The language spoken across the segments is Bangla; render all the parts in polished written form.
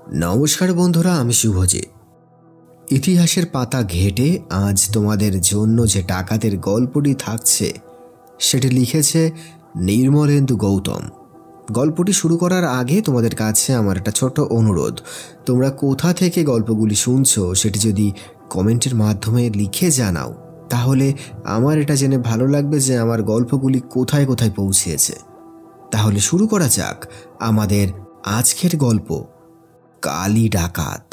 নমস্কার বন্ধুরা, আমি শুভজিৎ। ইতিহাসের পাতা ঘেটে আজ তোমাদের জন্য যে ডাকাতের গল্পটি থাকছে সেটি লিখেছে নির্মলেন্দু গৌতম। গল্পটি শুরু করার আগে তোমাদের কাছে আমার একটা ছোট্ট অনুরোধ, তোমরা কোথা থেকে গল্পগুলি শুনছো সেটি যদি কমেন্টের মাধ্যমে লিখে জানাও তাহলে আমার এটা জেনে ভালো লাগবে যে আমার গল্পগুলি কোথায় কোথায় পৌঁছেছে। তাহলে শুরু করা যাক আমাদের আজকের গল্প, কালী ডাকাত।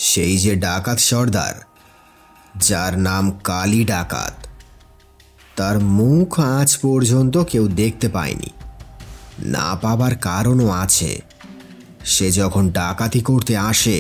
সেই যে ডাকাত সর্দার, যার নাম কালী ডাকাত, তার মুখ আজ পর্যন্ত কেউ দেখতে পায়নি। না পাবার কারণও আছে। সে যখন ডাকাতি করতে আসে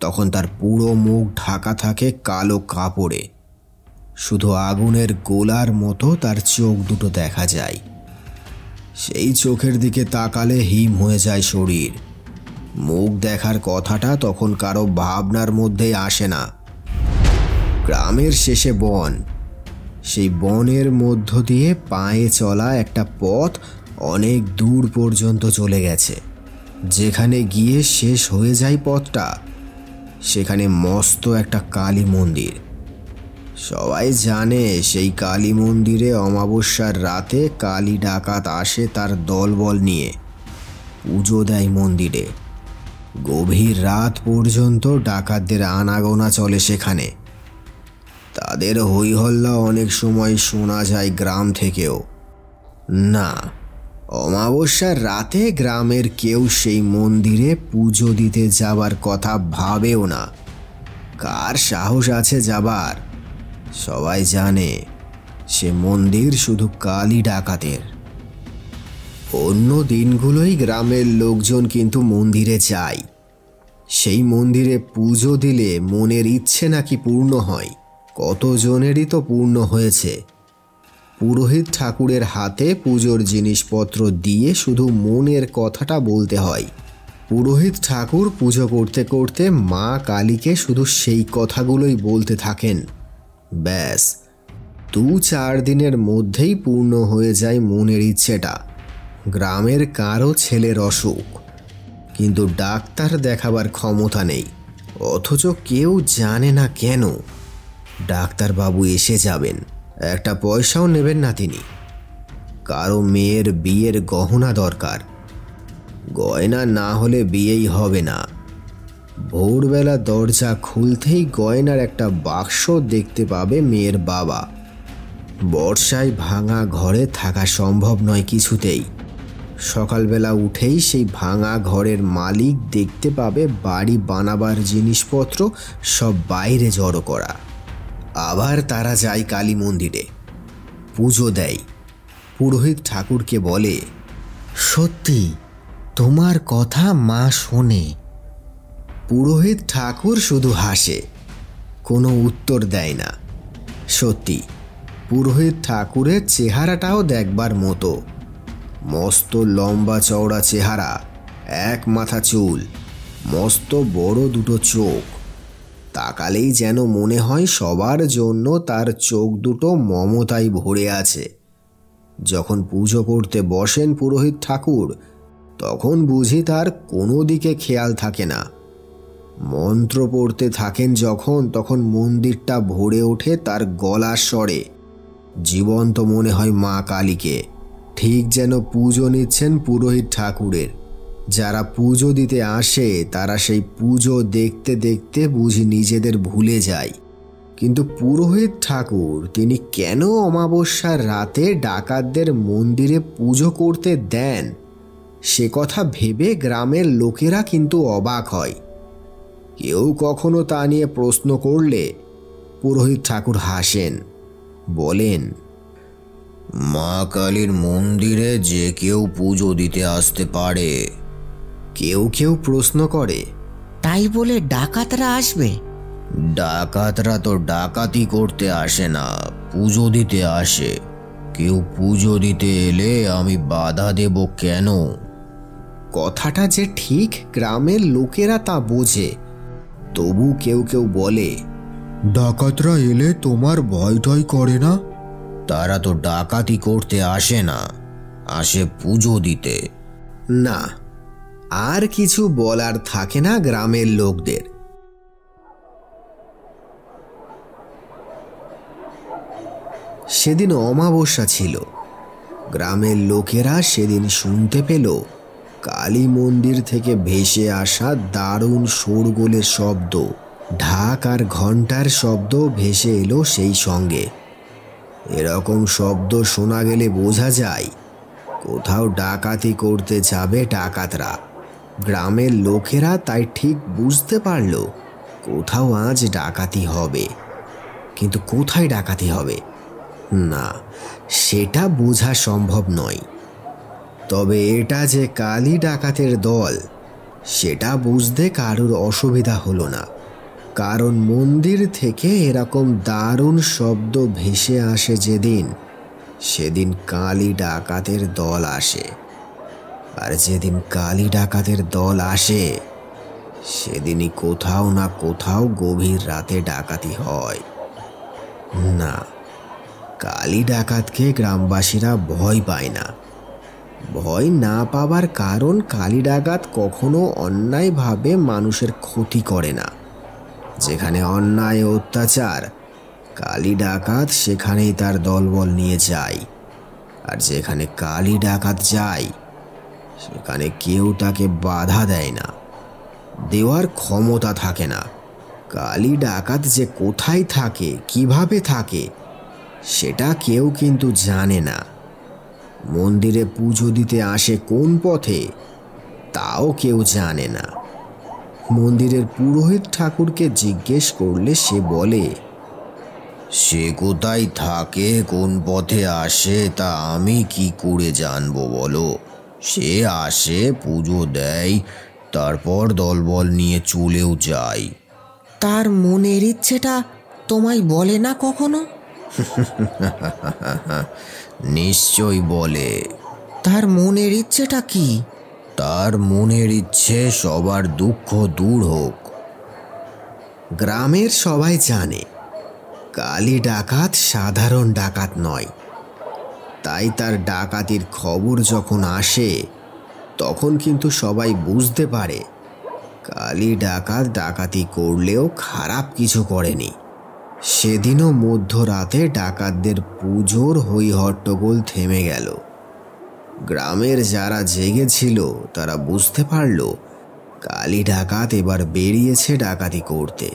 তখন তার পুরো মুখ ঢাকা থাকে কালো কাপড়ে। শুধু আগুনের গোলার মতো তার চোখ দুটো দেখা যায়। সেই চোখের দিকে তাকালে হিম হয়ে যায় শরীর। মুখ দেখার কথাটা তখন কারো ভাবনার মধ্যেই আসে না। গ্রামের শেষে বন, সেই বনের মধ্য দিয়ে পায়ে চলা একটা পথ অনেক দূর পর্যন্ত চলে গেছে। যেখানে গিয়ে শেষ হয়ে যায় পথটা, সেখানে মস্ত একটা কালী মন্দির। সবাই জানে সেই কালী মন্দিরে অমাবস্যার রাতে কালী ডাকাত আসে তার দলবল নিয়ে, পুজো দেয় মন্দিরে। গভীর রাত পর্যন্ত ডাকাতদের আনাগোনা চলে সেখানে। তাদের হইহল্লা অনেক সময় শোনা যায় গ্রাম থেকেও। না, অমাবস্যার রাতে গ্রামের কেউ সেই মন্দিরে পুজো দিতে যাবার কথা ভাবেও না। কার সাহস আছে যাবার? সবাই জানে সে মন্দির শুধু কালী ডাকাতের। অন্য দিনগুলোই গ্রামের লোকজন কিন্তু মন্দিরে যায়। সেই মন্দিরে পুজো দিলে মনের ইচ্ছে নাকি পূর্ণ হয়। কতজনেরই তো পূর্ণ হয়েছে। পুরোহিত ঠাকুরের হাতে পুজোর জিনিসপত্র দিয়ে শুধু মনের কথাটা বলতে হয়। পুরোহিত ঠাকুর পুজো করতে করতে মা কালীকে শুধু সেই কথাগুলোই বলতে থাকেন। ব্যাস 2-4 দিনের মধ্যেই পূর্ণ হয়ে যায় মনের ইচ্ছেটা। গ্রামের কারো ছেলের অসুখ, কিন্তু ডাক্তার দেখাবার ক্ষমতা নেই, অথচ কেউ জানে না কেন। ডাক্তারবাবু এসে যাবেন, একটা পয়সাও নেবেন না তিনি। কারো মেয়ের বিয়ের গহনা দরকার, গয়না না হলে বিয়েই হবে না। ভোরবেলা দরজা খুলতেই গয়নার একটা বাক্স দেখতে পাবে মেয়ের বাবা। বর্ষায় ভাঙা ঘরে থাকা সম্ভব নয় কিছুতেই। সকালবেলা উঠেই সেই ভাঙা ঘরের মালিক দেখতে পাবে বাড়ি বানাবার জিনিসপত্র সব বাইরে জড়ো করা। আবার তারা যায় কালী মন্দিরে, পুজো দেয়। পুরোহিত ঠাকুরকে বলে, সত্যি তোমার কথা মা শোনে। পুরোহিত ঠাকুর শুধু হাসে, কোনো উত্তর দেয় না। সত্যি পুরোহিত ঠাকুরের চেহারাটাও দেখবার মতো। মস্ত লম্বা চওড়া চেহারা, এক মাথা চুল, মস্ত বড় দুটো চোখ। তাকালেই যেন মনে হয় সবার জন্য তার চোখ দুটো মমতায় ভরে আছে। যখন পুজো করতে বসেন পুরোহিত ঠাকুর, তখন বুঝি তার কোনো দিকে খেয়াল থাকে না। মন্ত্র পড়তে থাকেন যখন, তখন মন্দিরটা ভরে ওঠে তার গলার স্বরে। জীবন্ত মনে হয় মা কালীকে, ঠিক যেন পুজো নিচ্ছেন পুরোহিত ঠাকুরের। যারা পুজো দিতে আসে তারা সেই পুজো দেখতে দেখতে বুঝি নিজেদের ভুলে যায়। কিন্তু পুরোহিত ঠাকুর তিনি কেন অমাবস্যার রাতে ডাকাতদের মন্দিরে পুজো করতে দেন, সে কথা ভেবে গ্রামের লোকেরা কিন্তু অবাক হয়। কেউ কখনো তা নিয়ে প্রশ্ন করলে পুরোহিত ঠাকুর হাসেন, বলেন, মা কালীর মন্দিরে যে কেউ পুজো দিতে আসতে পারে। কেউ কেউ প্রশ্ন করে, তাই বলে ডাকাতরা আসবে? ডাকাতরা তো ডাকাতি করতে আসে না, পুজো দিতে আসে। কেউ পুজো দিতে এলে আমি বাধা দেব কেন? কথাটা যে ঠিক গ্রামের লোকেরা তা বোঝে, তবু কেউ কেউ বলে, ডাকাতরা এলে তোমার ভয় টয় করে না? তারা তো ডাকাতি করতে আসে না, আসে পুজো দিতে। না, আর কিছু বলার থাকে না গ্রামের লোকদের। সেদিন অমাবস্যা ছিল। গ্রামের লোকেরা সেদিন শুনতে পেল কালী মন্দির থেকে ভেসে আসা দারুণ শোরগোলের শব্দ, ঢাক আর ঘণ্টার শব্দ ভেসে এলো সেই সঙ্গে। এরকম শব্দ শোনা গেলে বোঝা যায় কোথাও ডাকাতি করতে যাবে ডাকাতরা। গ্রামের লোকেরা তাই ঠিক বুঝতে পারল কোথাও আজ ডাকাতি হবে, কিন্তু কোথায় ডাকাতি হবে না সেটা বোঝা সম্ভব নয়। তবে এটা যে কালী ডাকাতের দল সেটা বুঝতে কারুর অসুবিধা হলো না, কারণ মন্দির থেকে এরকম দারুণ শব্দ ভেসে আসে যেদিন, সেদিন কালী ডাকাতের দল আসে। আর যেদিন কালী ডাকাতের দল আসে সেদিনই কোথাও না কোথাও গভীর রাতে ডাকাতি হয়। না, কালী ডাকাতকে গ্রামবাসীরা ভয় পায় না। ভয় না পাবার কারণ কালী ডাকাত কখনো অন্যায়ভাবে মানুষের ক্ষতি করে না। যেখানে অন্যায় অত্যাচার, কালী ডাকাত সেখানেই তার দলবল নিয়ে যায়। আর যেখানে কালী ডাকাত যায় সেখানে কেউ তাকে বাধা দেয় না, দেওয়ার ক্ষমতা থাকে না। কালী ডাকাত যে কোথায় থাকে, কিভাবে থাকে, সেটা কেউ কিন্তু জানে না। মন্দিরে পুজো দিতে আসে কোন পথে তাও কেউ জানে না। মন্দিরের পুরোহিত ঠাকুরকে জিজ্ঞেস করলে সে বলে, সে কোথায় থাকে, কোন পথে আসে তা আমি কি করে জানবো বলো? সে আসে, পুজো দেয়, তারপর দলবল নিয়ে চলেও যায়। তার মনের ইচ্ছেটা তোমায় বলে না কখনো? নিশ্চয় বলে। তার মনের ইচ্ছেটা কি? তার মনের ইচ্ছে সবার দুঃখ দূর হোক। গ্রামের সবাই জানে কালী ডাকাত সাধারণ ডাকাত নয়, তাই তার ডাকাতির খবর যখন আসে তখন কিন্তু সবাই বুঝতে পারে কালী ডাকাত ডাকাতি করলেও খারাপ কিছু করেনি। সেদিনও মধ্যরাতে ডাকাতদের পুজোর হই হট্টগোল থেমে গেল। গ্রামের যারা জেগেছিল তারা বুঝতে পারল কালী ডাকাত এবার বেরিয়েছে ডাকাতি করতে।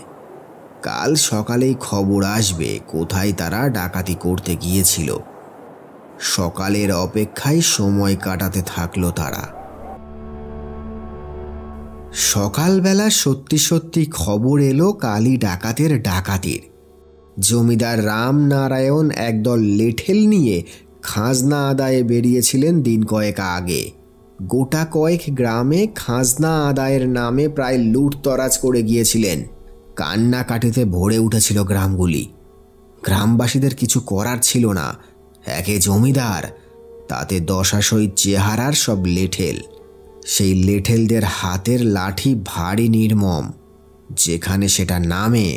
কাল সকালেই খবর আসবে কোথায় তারা ডাকাতি করতে গিয়েছিল। সকালের অপেক্ষায় সময় কাটাতে থাকলো তারা। সকালবেলা সত্যি সত্যি খবর এলো কালী ডাকাতের ডাকাতির। জমিদার রামনারায়ণ একদল লেঠেল নিয়ে খাজনা আদায়ে বেরিয়েছিলেন দিন কয়েক আগে। গোটা কয়েক গ্রামে খাজনা আদায়ের নামে প্রায় লুটতরাজ করে গিয়েছিলেন। কান্নাকাটিতে ভরে উঠেছিল গ্রামগুলি। গ্রামবাসীদের কিছু করার ছিল না। একে জমিদার, তাতে দশাশই চেহারার সব লেঠেল। সেই লেঠেলদের হাতের লাঠি ভারী নির্মম। যেখানে সেটা নামে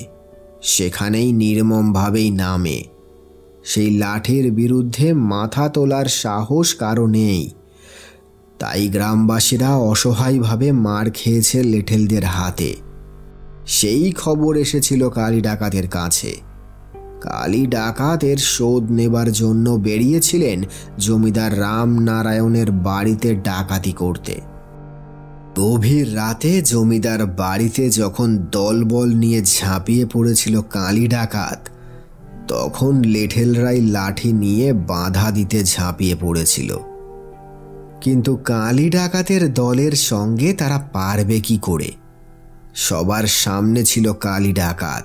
সেখানেই নির্মমভাবেই নামে। সেই লাঠির বিরুদ্ধে মাথা তোলার সাহস কারো নেই। তাই গ্রামবাসীরা অসহায়ভাবে মার খেয়েছে লেঠেলদের হাতে। সেই খবর এসেছিল কালী ডাকাতের কাছে। কালী ডাকাত এর শোধ নেবার জন্য বেরিয়েছিলেন জমিদার রামনারায়ণের বাড়িতে ডাকাতি করতে। গভীর রাতে জমিদার বাড়িতে যখন দলবল নিয়ে ঝাঁপিয়ে পড়েছিল কালী ডাকাত, তখন লেঠেলরাই লাঠি নিয়ে বাধা দিতে ঝাঁপিয়ে পড়েছিল। কিন্তু কালী ডাকাতের দলের সঙ্গে তারা পারবে কি করে? সবার সামনে ছিল কালী ডাকাত।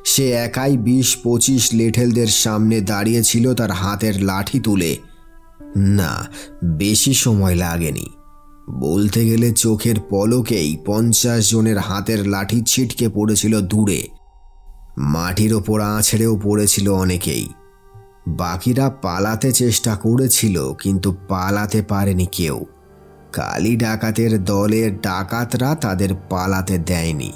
সে একাই ২০-২৫ লেঠেলদের সামনে দাঁড়িয়েছিল তার হাতের লাঠি তুলে। না, বেশি সময় লাগেনি। বলতে গেলে চোখের পলকেই ৫০ জনের হাতের লাঠি ছিটকে পড়েছিল দূরে। মাটির ওপর আছড়েও পড়েছিল অনেকেই। বাকিরা পালাতে চেষ্টা করেছিল, কিন্তু পালাতে পারেনি কেউ। কালী ডাকাতের দলের ডাকাতরা তাদের পালাতে দেয়নি।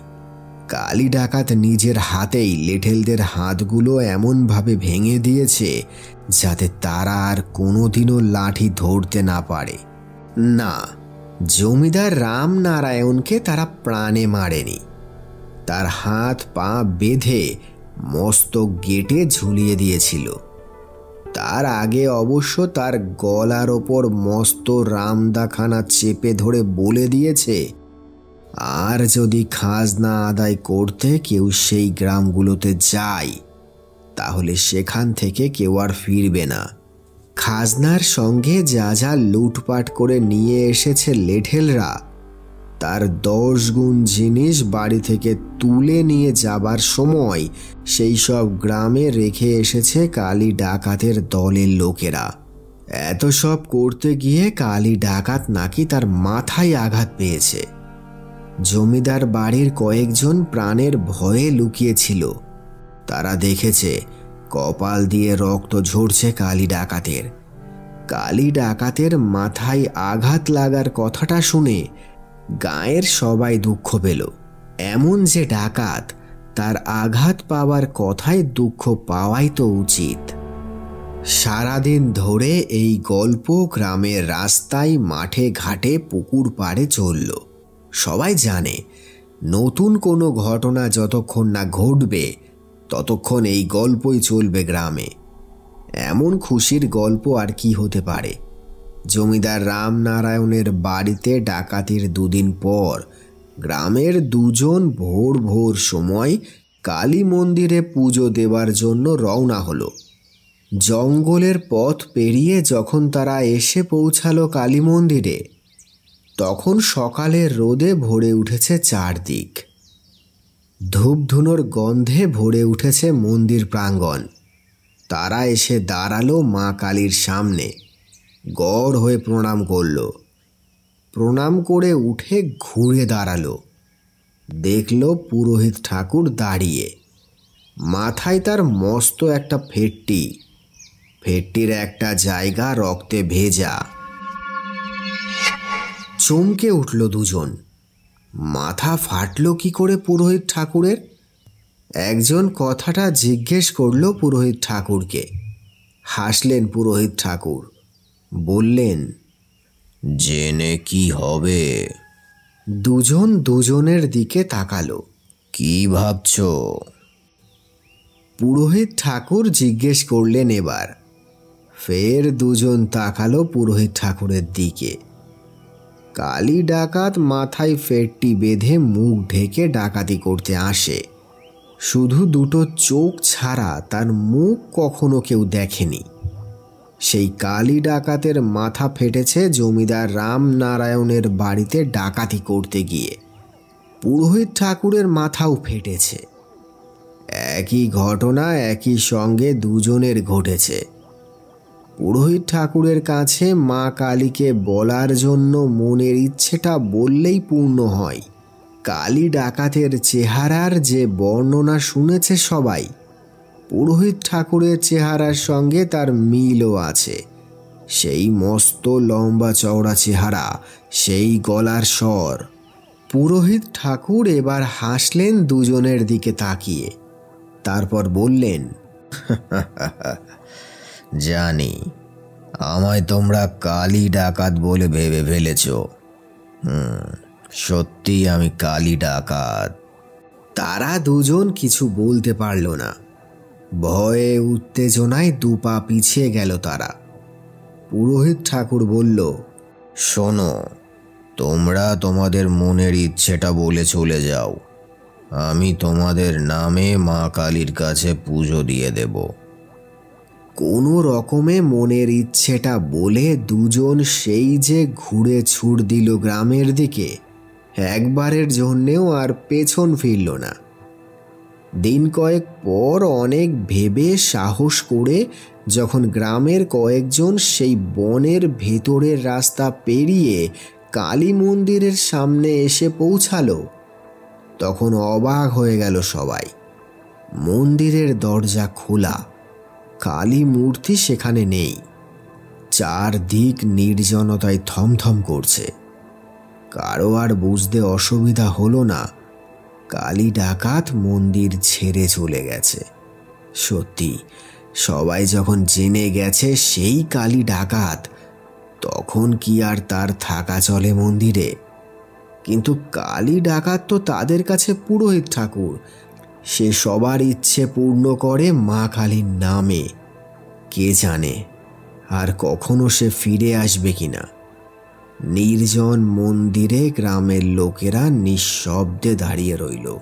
কালী ডাকাত নিজের হাতেই লেঠেলদের হাতগুলো এমনভাবে ভেঙে দিয়েছে যাতে তারা আর কোনোদিনও লাঠি ধরতে না পারে। না, জমিদার রামনারায়ণকে তারা প্রাণে মারেনি। তার হাত পা বেঁধে মস্তক গেটে ঝুলিয়ে দিয়েছিল। তার আগে অবশ্য তার গলার ওপর মস্ত রামদাখানা চেপে ধরে বলে দিয়েছে, আর যদি খাজনা আদায় করতে কেউ সেই গ্রামগুলোতে যায় তাহলে সেখান থেকে কেউ আর ফিরবে না। খাজনার সঙ্গে যা যা লুটপাট করে নিয়ে এসেছে লেঠেলরা, তার 10 গুণ জিনিস বাড়ি থেকে তুলে নিয়ে যাবার সময় সেই সব গ্রামে রেখে এসেছে কালী ডাকাতের দলের লোকেরা। এত সব করতে গিয়ে কালী ডাকাত নাকি তার মাথায় আঘাত পেয়েছে। জমিদার বাড়ির কয়েকজন প্রাণের ভয়ে লুকিয়েছিল। তারা দেখেছে কপাল দিয়ে রক্ত ঝরছে কালী ডাকাতের। কালী ডাকাতের মাথায় আঘাত লাগার কথাটা শুনে গাঁয়ের সবাই দুঃখ পেল। এমন যে ডাকাত, তার আঘাত পাওয়ার কথায় দুঃখ পাওয়াই তো উচিত। সারাদিন ধরে এই গল্প গ্রামের রাস্তায়, মাঠে ঘাটে, পুকুর পাড়ে চলল। সবাই জানে নতুন কোনো ঘটনা যতক্ষণ না ঘটবে ততক্ষণ এই গল্পই চলবে গ্রামে। এমন খুশির গল্প আর কি হতে পারে? জমিদার রামনারায়ণের বাড়িতে ডাকাতির 2 দিন পর গ্রামের 2 জন ভোর ভোর সময় কালী মন্দিরে পুজো দেবার জন্য রওনা হলো। জঙ্গলের পথ পেরিয়ে যখন তারা এসে পৌঁছালো কালী মন্দিরে, তখন সকালের রোদে ভরে উঠেছে চারদিক। ধূপধুনোর গন্ধে ভরে উঠেছে মন্দির প্রাঙ্গণ। তারা এসে দাঁড়ালো মা কালীর সামনে, গড় হয়ে প্রণাম করল। প্রণাম করে উঠে ঘুরে দাঁড়ালো, দেখল পুরোহিত ঠাকুর দাঁড়িয়ে। মাথায় তার মস্ত একটা ফেট্টি, ফেট্টির একটা জায়গা রক্তে ভেজা। চমকে উঠল 2 জন। মাথা ফাটল কি করে পুরোহিত ঠাকুরের? একজন কথাটা জিজ্ঞেস করল পুরোহিত ঠাকুরকে। হাসলেন পুরোহিত ঠাকুর, বললেন, জেনে কি হবে? 2 জন দুজনের দিকে তাকালো। কি ভাবছ? পুরোহিত ঠাকুর জিজ্ঞেস করলেন এবার। ফের 2 জন তাকালো পুরোহিত ঠাকুরের দিকে। কালী ডাকাত মাথায় ফেটটি বেঁধে মুখ ঢেকে ডাকাতি করতে আসে। শুধু 2টো চোখ ছাড়া তার মুখ কখনো কেউ দেখেনি। সেই কালী ডাকাতের মাথা ফেটেছে জমিদার রামনারায়ণের বাড়িতে ডাকাতি করতে গিয়ে। পুরোহিত ঠাকুরের মাথাও ফেটেছে। একই ঘটনা একই সঙ্গে 2 জনের ঘটেছে। পুরোহিত ঠাকুরের কাছে মা কালীকে বলার জন্য মনের ইচ্ছেটা বললেই পূর্ণ হয়। কালী ডাকাতের চেহারার যে বর্ণনা শুনেছে সবাই, পুরোহিত ঠাকুরের চেহারার সঙ্গে তার মিলও আছে। সেই মস্ত লম্বা চওড়া চেহারা, সেই গলার স্বর। পুরোহিত ঠাকুর এবার হাসলেন 2 জনের দিকে তাকিয়ে। তারপর বললেন, জানি আমায় তোমরা কালী ডাকাত বলে ভেবে ফেলেছ। সত্যি আমি কালী ডাকাত। তারা 2 জন কিছু বলতে পারল না। ভয়ে উত্তেজনায় 2 পা পিছিয়ে গেল তারা। পুরোহিত ঠাকুর বলল, শোনো, তোমরা তোমাদের মনের ইচ্ছেটা বলে চলে যাও। আমি তোমাদের নামে মা কালীর কাছে পুজো দিয়ে দেব। কোনো রকমে মনের ইচ্ছেটা বলে 2 জন সেই যে ঘুরে ছুট দিল গ্রামের দিকে। একবারের জন্যেও আর পেছন ফিরল না। দিন কয়েক পর অনেক ভেবে সাহস করে যখন গ্রামের কয়েকজন সেই বনের ভেতরের রাস্তা পেরিয়ে কালী মন্দিরের সামনে এসে পৌঁছালো, তখন অবাক হয়ে গেল সবাই। মন্দিরের দরজা খোলা, কালী মূর্তি সেখানে নেই। চারদিক নির্জনতায় থমথম করছে। কারো আর বুঝতে অসুবিধা হলো না কালী ডাকাত মন্দির ছেড়ে চলে গেছে। সত্যি, সবাই যখন জেনে গেছে সেই কালী ডাকাত, তখন কি আর তার থাকা চলে মন্দিরে? কিন্তু কালী ডাকাত তো তাদের কাছে পুরোহিত ঠাকুর। সে সবার ইচ্ছে পূর্ণ করে মা কালীর নামে। কে জানে আর কখনো সে ফিরে আসবে কিনা। নির্জন মন্দিরে গ্রামের লোকেরা নিঃশব্দে দাঁড়িয়ে রইল।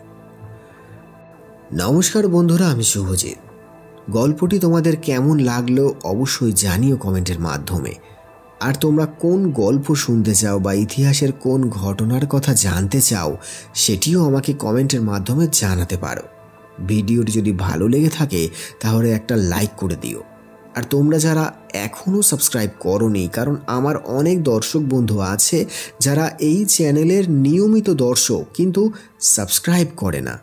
নমস্কার বন্ধুরা, আমি শুভজিৎ। গল্পটি তোমাদের কেমন লাগলো অবশ্যই জানিও কমেন্টের মাধ্যমে। আর তোমরা কোন গল্প শুনতে চাও বা ইতিহাসের কোন ঘটনার কথা জানতে চাও সেটিও আমাকে কমেন্টের মাধ্যমে জানাতে পারো। ভিডিওটি যদি ভালো লেগে থাকে তাহলে একটা লাইক করে দিও। আর তোমরা যারা এখনও সাবস্ক্রাইব করোনি, কারণ আমার অনেক দর্শক বন্ধু আছে যারা এই চ্যানেলের নিয়মিত দর্শক কিন্তু সাবস্ক্রাইব করে না,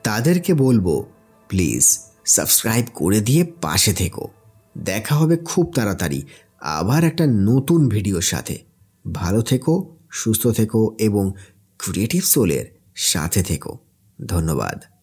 তাদেরকে বলবো প্লিজ সাবস্ক্রাইব করে দিয়ে পাশে থেকো। দেখা হবে খুব তাড়াতাড়ি আবার একটা নতুন ভিডিওর সাথে। ভালো থেকো, সুস্থ থেকো এবং ক্রিয়েটিভ সোলের সাথে থেকো। ধন্যবাদ।